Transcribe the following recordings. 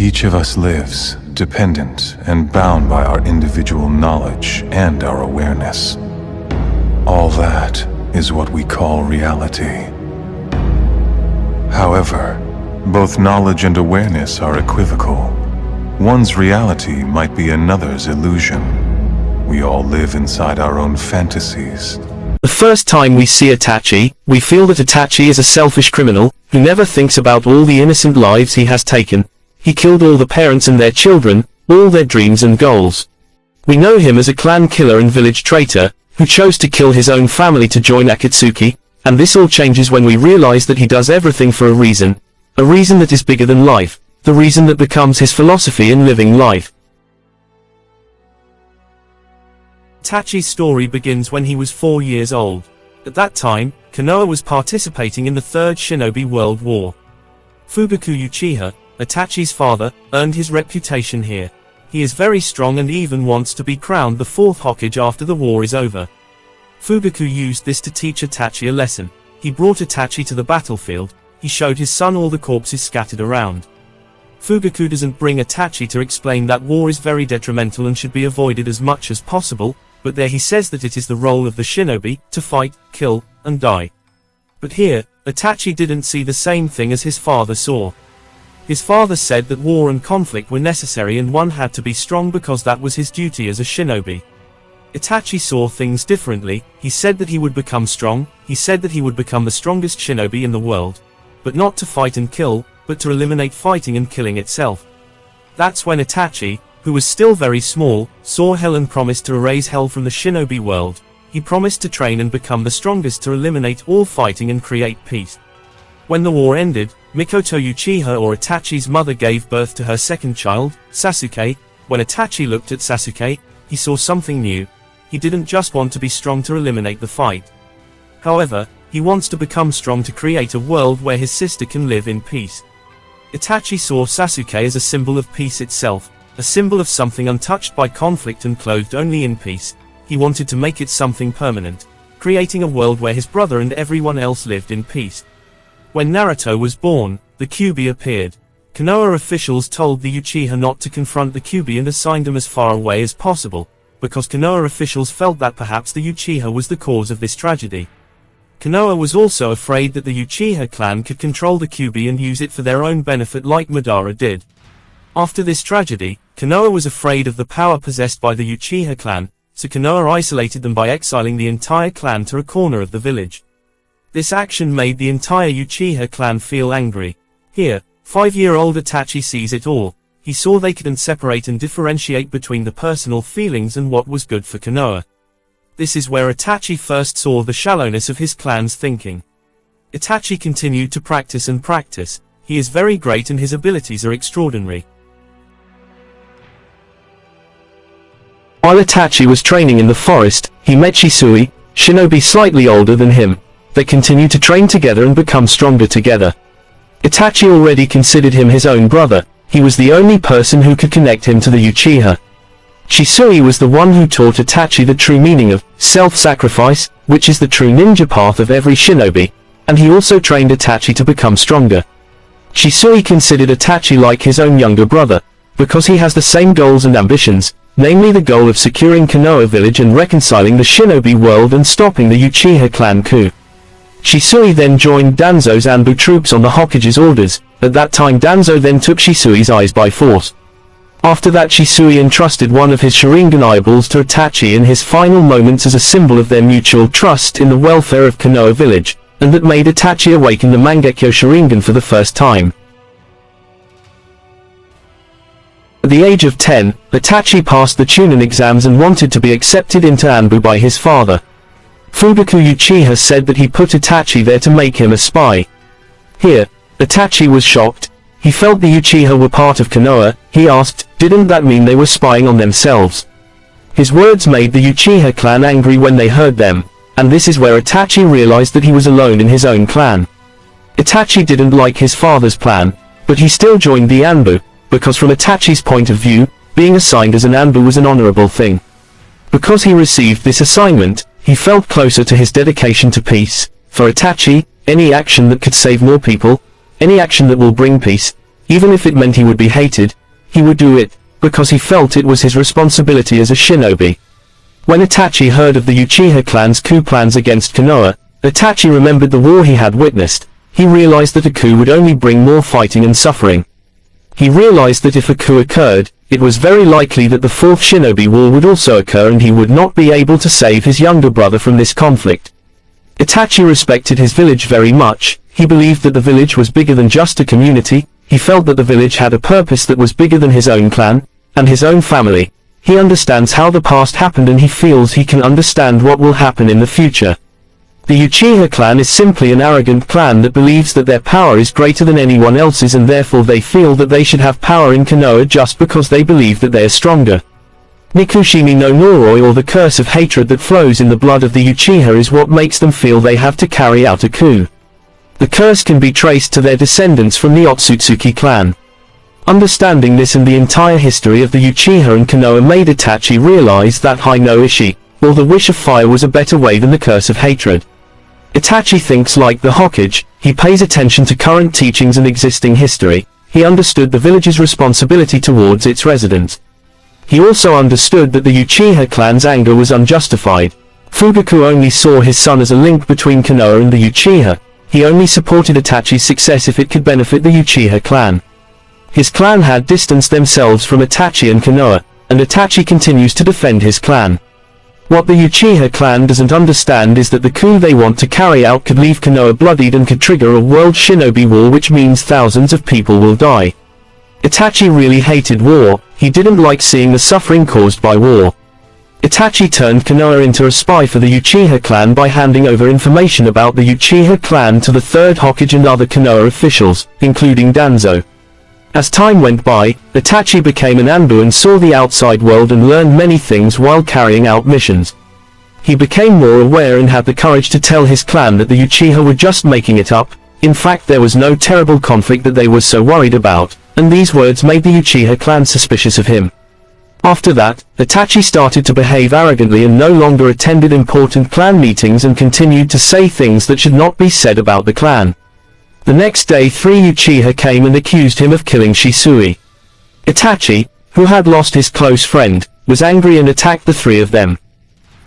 Each of us lives dependent and bound by our individual knowledge and our awareness. All that is what we call reality. However, both knowledge and awareness are equivocal. One's reality might be another's illusion. We all live inside our own fantasies. The first time we see Itachi, we feel that Itachi is a selfish criminal, who never thinks about all the innocent lives he has taken. He killed all the parents and their children, all their dreams and goals. We know him as a clan killer and village traitor, who chose to kill his own family to join Akatsuki, and this all changes when we realize that he does everything for a reason that is bigger than life, the reason that becomes his philosophy in living life. Itachi's story begins when he was 4 years old. At that time, Konoha was participating in the Third Shinobi World War. Fugaku Uchiha, Itachi's father, earned his reputation here. He is very strong and even wants to be crowned the fourth Hokage after the war is over. Fugaku used this to teach Itachi a lesson. He brought Itachi to the battlefield. He showed his son all the corpses scattered around. Fugaku doesn't bring Itachi to explain that war is very detrimental and should be avoided as much as possible, but there he says that it is the role of the shinobi to fight, kill, and die. But here, Itachi didn't see the same thing as his father saw. His father said that war and conflict were necessary and one had to be strong because that was his duty as a shinobi. Itachi saw things differently. He said that he would become strong, he said that he would become the strongest shinobi in the world. But not to fight and kill, but to eliminate fighting and killing itself. That's when Itachi, who was still very small, saw hell and promised to erase hell from the shinobi world. He promised to train and become the strongest to eliminate all fighting and create peace. When the war ended, Mikoto Uchiha or Itachi's mother gave birth to her second child, Sasuke. When Itachi looked at Sasuke, he saw something new. He didn't just want to be strong to eliminate the fight. However, he wants to become strong to create a world where his sister can live in peace. Itachi saw Sasuke as a symbol of peace itself, a symbol of something untouched by conflict and clothed only in peace. He wanted to make it something permanent, creating a world where his brother and everyone else lived in peace. When Naruto was born, the Kyuubi appeared. Konoha officials told the Uchiha not to confront the Kyuubi and assigned them as far away as possible, because Konoha officials felt that perhaps the Uchiha was the cause of this tragedy. Konoha was also afraid that the Uchiha clan could control the Kyuubi and use it for their own benefit like Madara did. After this tragedy, Konoha was afraid of the power possessed by the Uchiha clan, so Konoha isolated them by exiling the entire clan to a corner of the village. This action made the entire Uchiha clan feel angry. Here, 5-year-old Itachi sees it all. He saw they couldn't separate and differentiate between the personal feelings and what was good for Konoha. This is where Itachi first saw the shallowness of his clan's thinking. Itachi continued to practice and practice. He is very great and his abilities are extraordinary. While Itachi was training in the forest, he met Shisui, shinobi slightly older than him. They continued to train together and become stronger together. Itachi already considered him his own brother. He was the only person who could connect him to the Uchiha. Shisui was the one who taught Itachi the true meaning of self-sacrifice, which is the true ninja path of every shinobi, and he also trained Itachi to become stronger. Shisui considered Itachi like his own younger brother, because he has the same goals and ambitions, namely the goal of securing Konoha Village and reconciling the shinobi world and stopping the Uchiha clan coup. Shisui then joined Danzo's Anbu troops on the Hokage's orders. At that time Danzo then took Shisui's eyes by force. After that Shisui entrusted one of his Sharingan eyeballs to Itachi in his final moments as a symbol of their mutual trust in the welfare of Konoha Village, and that made Itachi awaken the Mangekyo Sharingan for the first time. At the age of 10, Itachi passed the Chunin exams and wanted to be accepted into Anbu by his father. Fugaku Uchiha said that he put Itachi there to make him a spy. Here, Itachi was shocked. He felt the Uchiha were part of Konoha. He asked, didn't that mean they were spying on themselves? His words made the Uchiha clan angry when they heard them, and this is where Itachi realized that he was alone in his own clan. Itachi didn't like his father's plan, but he still joined the Anbu, because from Itachi's point of view, being assigned as an Anbu was an honorable thing. Because he received this assignment, he felt closer to his dedication to peace. For Itachi, any action that could save more people, any action that will bring peace, Even if it meant he would be hated, he would do it, because he felt it was his responsibility as a shinobi. When Itachi heard of the Uchiha clan's coup plans against Konoha, Itachi remembered the war he had witnessed. He realized that a coup would only bring more fighting and suffering. He realized that if a coup occurred, it was very likely that the Fourth Shinobi War would also occur and he would not be able to save his younger brother from this conflict. Itachi respected his village very much. He believed that the village was bigger than just a community. He felt that the village had a purpose that was bigger than his own clan, and his own family. He understands how the past happened and he feels he can understand what will happen in the future. The Uchiha clan is simply an arrogant clan that believes that their power is greater than anyone else's and therefore they feel that they should have power in Konoha just because they believe that they are stronger. Nikushimi no Noroi, or the curse of hatred that flows in the blood of the Uchiha, is what makes them feel they have to carry out a coup. The curse can be traced to their descendants from the Otsutsuki clan. Understanding this and the entire history of the Uchiha and Konoha made Itachi realize that Hai no Ishi, or the wish of fire, was a better way than the curse of hatred. Itachi thinks like the Hokage. He pays attention to current teachings and existing history. He understood the village's responsibility towards its residents. He also understood that the Uchiha clan's anger was unjustified. Fugaku only saw his son as a link between Konoha and the Uchiha. He only supported Itachi's success if it could benefit the Uchiha clan. His clan had distanced themselves from Itachi and Konoha, and Itachi continues to defend his clan. What the Uchiha clan doesn't understand is that the coup they want to carry out could leave Konoha bloodied and could trigger a world shinobi war, which means thousands of people will die. Itachi really hated war. He didn't like seeing the suffering caused by war. Itachi turned Konoha into a spy for the Uchiha clan by handing over information about the Uchiha clan to the third Hokage and other Konoha officials, including Danzo. As time went by, Itachi became an Anbu and saw the outside world and learned many things while carrying out missions. He became more aware and had the courage to tell his clan that the Uchiha were just making it up. In fact, there was no terrible conflict that they were so worried about, and these words made the Uchiha clan suspicious of him. After that, Itachi started to behave arrogantly and no longer attended important clan meetings and continued to say things that should not be said about the clan. The next day 3 Uchiha came and accused him of killing Shisui. Itachi, who had lost his close friend, was angry and attacked the 3 of them.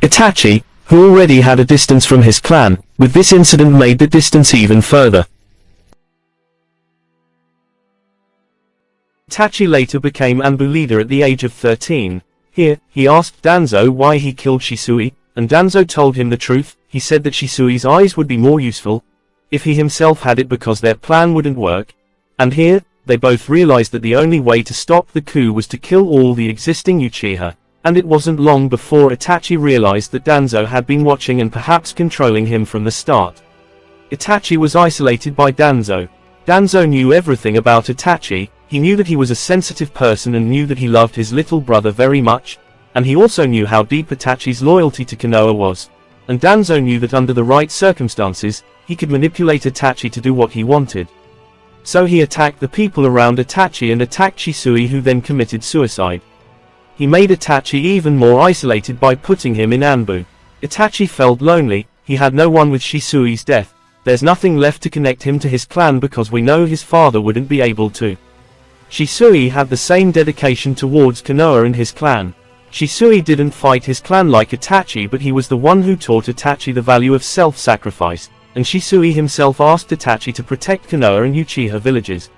Itachi, who already had a distance from his clan, with this incident made the distance even further. Itachi later became Anbu leader at the age of 13. Here, he asked Danzo why he killed Shisui, and Danzo told him the truth. He said that Shisui's eyes would be more useful if he himself had it because their plan wouldn't work. And here, they both realized that the only way to stop the coup was to kill all the existing Uchiha, and it wasn't long before Itachi realized that Danzo had been watching and perhaps controlling him from the start. Itachi was isolated by Danzo. Danzo knew everything about Itachi. He knew that he was a sensitive person and knew that he loved his little brother very much, and he also knew how deep Itachi's loyalty to Konoha was. And Danzo knew that under the right circumstances, he could manipulate Itachi to do what he wanted. So he attacked the people around Itachi and attacked Shisui, who then committed suicide. He made Itachi even more isolated by putting him in Anbu. Itachi felt lonely. He had no one with Shisui's death. There's nothing left to connect him to his clan because we know his father wouldn't be able to. Shisui had the same dedication towards Konoha and his clan. Shisui didn't fight his clan like Itachi, but he was the one who taught Itachi the value of self-sacrifice, and Shisui himself asked Itachi to protect Konoha and Uchiha villages.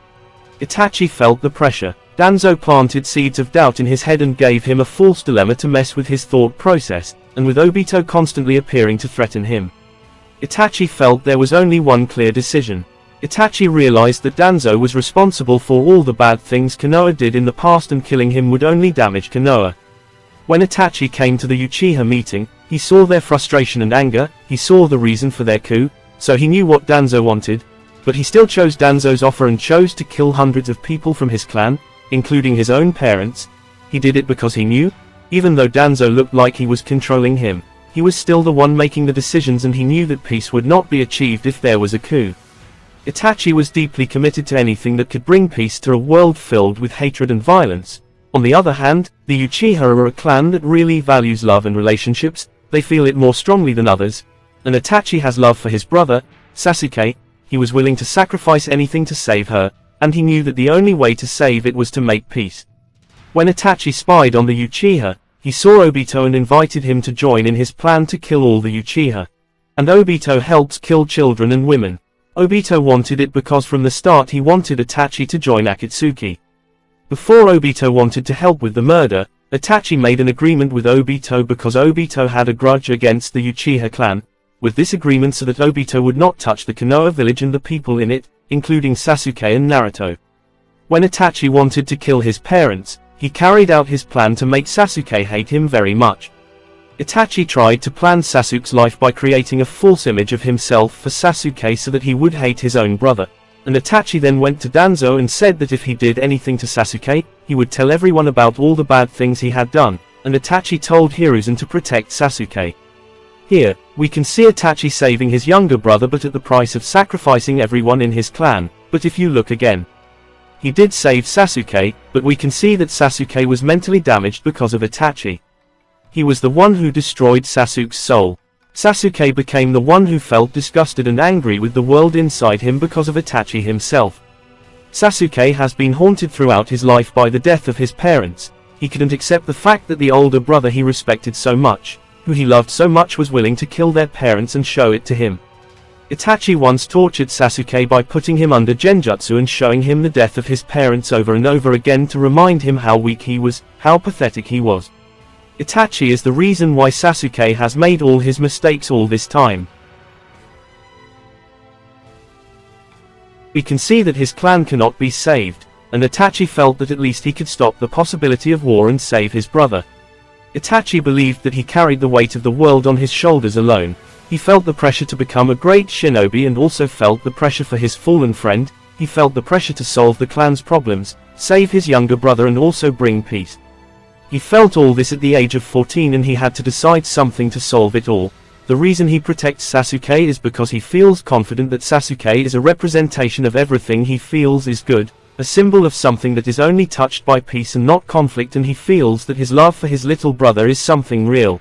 Itachi felt the pressure. Danzo planted seeds of doubt in his head and gave him a false dilemma to mess with his thought process, and with Obito constantly appearing to threaten him. Itachi felt there was only one clear decision. Itachi realized that Danzo was responsible for all the bad things Konoha did in the past and killing him would only damage Konoha. When Itachi came to the Uchiha meeting, he saw their frustration and anger. He saw the reason for their coup, so he knew what Danzo wanted, but he still chose Danzo's offer and chose to kill hundreds of people from his clan, including his own parents. He did it because he knew, even though Danzo looked like he was controlling him, he was still the one making the decisions, and he knew that peace would not be achieved if there was a coup. Itachi was deeply committed to anything that could bring peace to a world filled with hatred and violence. On the other hand, the Uchiha are a clan that really values love and relationships. They feel it more strongly than others. And Itachi has love for his brother, Sasuke. He was willing to sacrifice anything to save her, and he knew that the only way to save it was to make peace. When Itachi spied on the Uchiha, he saw Obito and invited him to join in his plan to kill all the Uchiha. And Obito helped kill children and women. Obito wanted it because from the start he wanted Itachi to join Akatsuki. Before Obito wanted to help with the murder, Itachi made an agreement with Obito because Obito had a grudge against the Uchiha clan, with this agreement so that Obito would not touch the Konoha village and the people in it, including Sasuke and Naruto. When Itachi wanted to kill his parents, he carried out his plan to make Sasuke hate him very much. Itachi tried to plan Sasuke's life by creating a false image of himself for Sasuke so that he would hate his own brother, and Itachi then went to Danzo and said that if he did anything to Sasuke, he would tell everyone about all the bad things he had done, and Itachi told Hiruzen to protect Sasuke. Here, we can see Itachi saving his younger brother but at the price of sacrificing everyone in his clan, but if you look again, he did save Sasuke, but we can see that Sasuke was mentally damaged because of Itachi. He was the one who destroyed Sasuke's soul. Sasuke became the one who felt disgusted and angry with the world inside him because of Itachi himself. Sasuke has been haunted throughout his life by the death of his parents. He couldn't accept the fact that the older brother he respected so much, who he loved so much, was willing to kill their parents and show it to him. Itachi once tortured Sasuke by putting him under genjutsu and showing him the death of his parents over and over again to remind him how weak he was, how pathetic he was. Itachi is the reason why Sasuke has made all his mistakes all this time. We can see that his clan cannot be saved, and Itachi felt that at least he could stop the possibility of war and save his brother. Itachi believed that he carried the weight of the world on his shoulders alone. He felt the pressure to become a great shinobi and also felt the pressure for his fallen friend. He felt the pressure to solve the clan's problems, save his younger brother and also bring peace. He felt all this at the age of 14 and he had to decide something to solve it all. The reason he protects Sasuke is because he feels confident that Sasuke is a representation of everything he feels is good, a symbol of something that is only touched by peace and not conflict, and he feels that his love for his little brother is something real.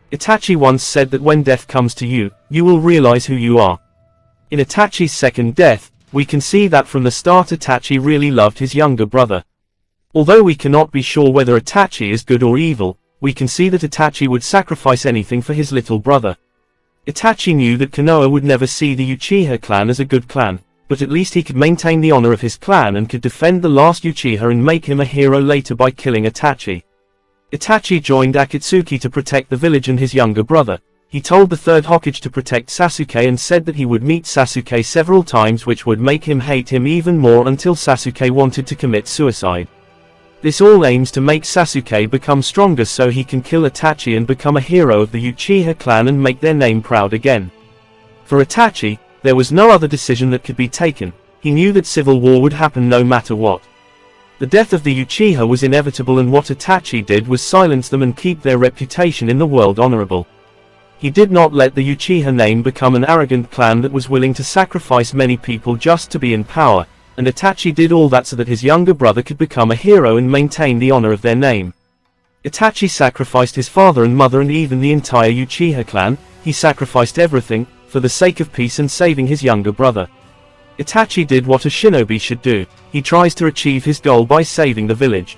Itachi once said that when death comes to you, you will realize who you are. In Itachi's second death, we can see that from the start Itachi really loved his younger brother. Although we cannot be sure whether Itachi is good or evil, we can see that Itachi would sacrifice anything for his little brother. Itachi knew that Konoha would never see the Uchiha clan as a good clan, but at least he could maintain the honor of his clan and could defend the last Uchiha and make him a hero later by killing Itachi. Itachi joined Akatsuki to protect the village and his younger brother. He told the third Hokage to protect Sasuke and said that he would meet Sasuke several times, which would make him hate him even more until Sasuke wanted to commit suicide. This all aims to make Sasuke become stronger so he can kill Itachi and become a hero of the Uchiha clan and make their name proud again. For Itachi, there was no other decision that could be taken. He knew that civil war would happen no matter what. The death of the Uchiha was inevitable, and what Itachi did was silence them and keep their reputation in the world honorable. He did not let the Uchiha name become an arrogant clan that was willing to sacrifice many people just to be in power, and Itachi did all that so that his younger brother could become a hero and maintain the honor of their name. Itachi sacrificed his father and mother and even the entire Uchiha clan. He sacrificed everything, for the sake of peace and saving his younger brother. Itachi did what a shinobi should do. He tries to achieve his goal by saving the village.